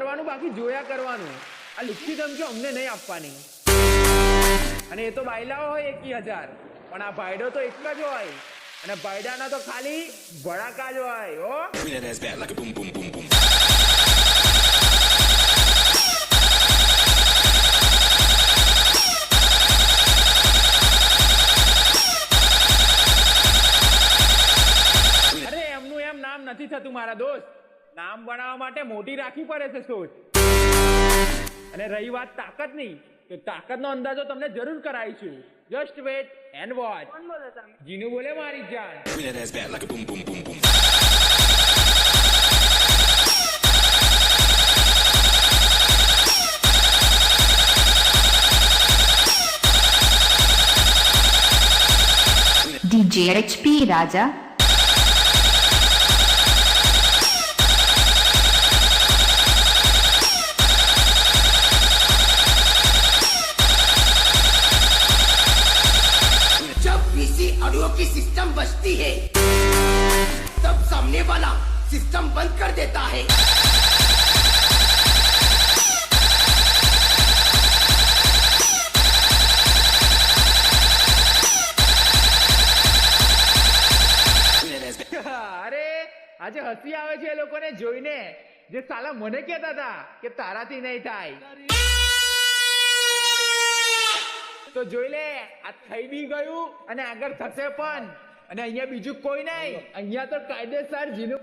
કરવાનું, બાકી જોયા કરવાનું. આ લુખ્ખી ધમકી અમને નહીં આપવાની. અને એ તો બાયલાઓ હોય 21,000, પણ આ ભાઈડો તો એક જ હોય. અને ભાઈડાના તો ખાલી ભડાકા જ હોય. હો અરે એમનું એમ નામ નથી થતું મારા દોસ્ત. નામ બનાવવા માટે મોટી રાખવી પડે છે સોચ. અને રહી વાત તાકાતની, તો તાકાતનો અંદાજો તમને જરૂર કરાવીશું. Just wait and watch. કોણ બોલો તમે? જીનુ બોલે મારી જાન. DJ HP Raja. जब पीसी ऑडियो की सिस्टम बजती है तब सामने वाला सिस्टम बंद कर देता है. અરે આજે હસી આવે છે એ લોકોને જોઈને, જે સાલા મને કહેતા હતા કે તારાથી નહીં થાય. તો જોઈ લે, આ થઈ બી ગયું અને આગળ થશે પણ. અને અહીંયા બીજું કોઈ નહીં, અહીંયા તો કાયદેસર જીનું